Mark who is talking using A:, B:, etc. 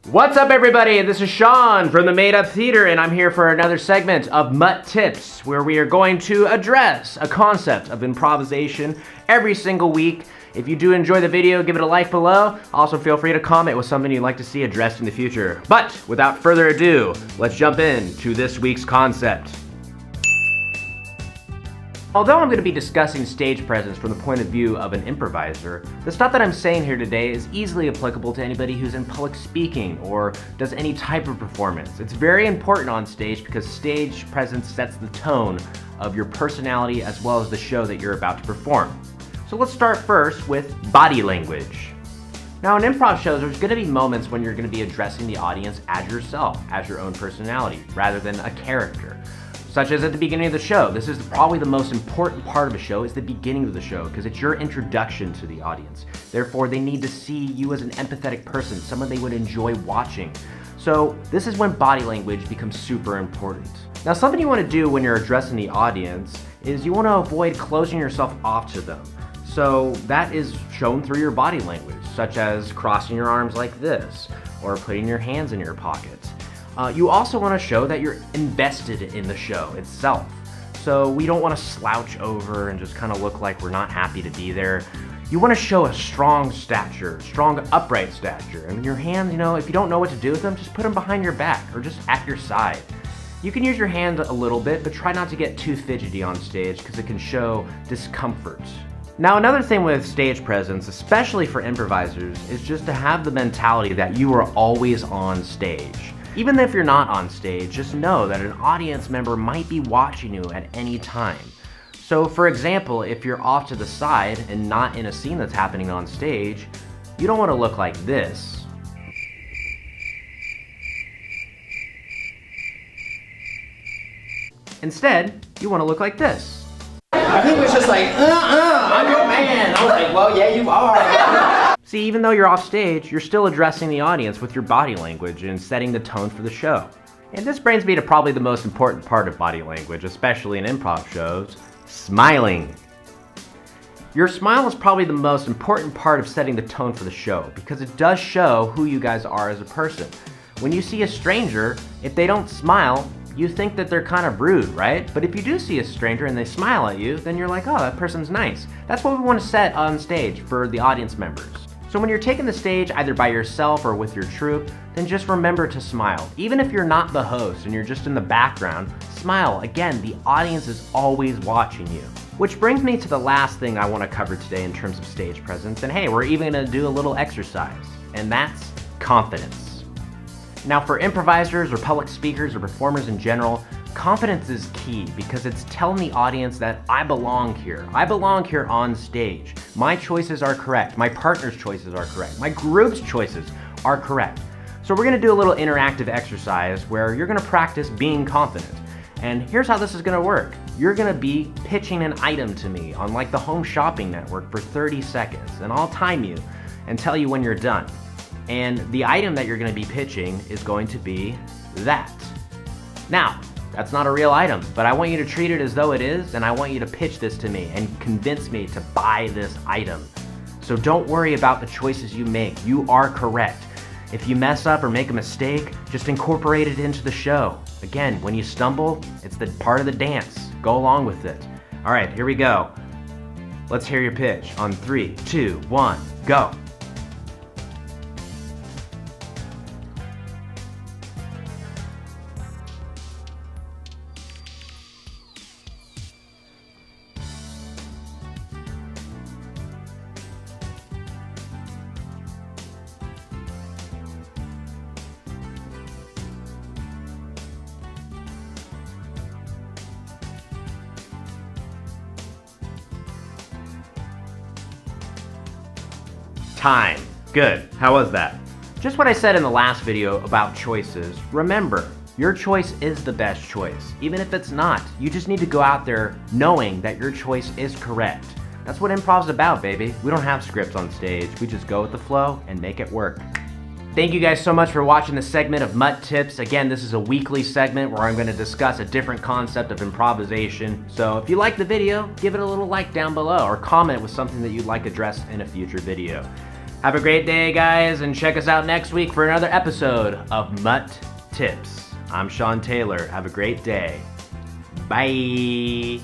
A: What's up, everybody? This is Sean from the Made Up Theater, and I'm here for another segment of MUT Tips, where we are going to address a concept of improvisation every single week. If you do enjoy the video, give it a like below. Also, feel free to comment with something you'd like to see addressed in the future. But without further ado, let's jump into this week's concept. Although I'm going to be discussing stage presence from the point of view of an improviser, the stuff that I'm saying here today is easily applicable to anybody who's in public speaking or does any type of performance. It's very important on stage because stage presence sets the tone of your personality as well as the show that you're about to perform. So let's start first with body language. Now, in improv shows, there's going to be moments when you're going to be addressing the audience as yourself, as your own personality, rather than a character. Such as at the beginning of the show. This is probably the most important part of a show, is the beginning of the show, because it's your introduction to the audience. Therefore, they need to see you as an empathetic person, someone they would enjoy watching. So this is when body language becomes super important. Now, something you want to do when you're addressing the audience is you want to avoid closing yourself off to them. So that is shown through your body language, such as crossing your arms like this, or putting your hands in your pockets. You also want to show that you're invested in the show itself. So we don't want to slouch over and just kind of look like we're not happy to be there. You want to show a strong stature, strong upright stature. And your hands, if you don't know what to do with them, just put them behind your back or just at your side. You can use your hands a little bit, but try not to get too fidgety on stage because it can show discomfort. Now, another thing with stage presence, especially for improvisers, is just to have the mentality that you are always on stage. Even if you're not on stage, just know that an audience member might be watching you at any time. So for example, if you're off to the side and not in a scene that's happening on stage, you don't want to look like this. Instead, you want to look like this.
B: I think it was just like, I'm your man. I was like, well, yeah, you are.
A: See, even though you're off stage, you're still addressing the audience with your body language and setting the tone for the show. And this brings me to probably the most important part of body language, especially in improv shows, smiling. Your smile is probably the most important part of setting the tone for the show because it does show who you guys are as a person. When you see a stranger, if they don't smile, you think that they're kind of rude, right? But if you do see a stranger and they smile at you, then you're like, oh, that person's nice. That's what we want to set on stage for the audience members. So when you're taking the stage either by yourself or with your troupe, then just remember to smile. Even if you're not the host and you're just in the background, smile. Again, the audience is always watching you. Which brings me to the last thing I want to cover today in terms of stage presence. And hey, we're even going to do a little exercise, and that's confidence. Now, for improvisers or public speakers or performers in general, confidence is key because it's telling the audience that I belong here. I belong here on stage. My choices are correct. My partner's choices are correct. My group's choices are correct. So we're going to do a little interactive exercise where you're going to practice being confident. And here's how this is going to work. You're going to be pitching an item to me on like the Home Shopping Network for 30 seconds, and I'll time you and tell you when you're done. And the item that you're going to be pitching is going to be that. Now, that's not a real item, but I want you to treat it as though it is, and I want you to pitch this to me and convince me to buy this item. So don't worry about the choices you make. You are correct. If you mess up or make a mistake, just incorporate it into the show. Again, when you stumble, it's the part of the dance. Go along with it. All right, here we go. Let's hear your pitch on 3, 2, 1, go. Time. Good. How was that? Just what I said in the last video about choices. Remember, your choice is the best choice. Even if it's not, you just need to go out there knowing that your choice is correct. That's what improv's about, baby. We don't have scripts on stage. We just go with the flow and make it work. Thank you guys so much for watching this segment of MUT Tips. Again, this is a weekly segment where I'm going to discuss a different concept of improvisation. So if you like the video, give it a little like down below or comment with something that you'd like addressed in a future video. Have a great day, guys, and check us out next week for another episode of MUT Tips. I'm Sean Taylor. Have a great day. Bye.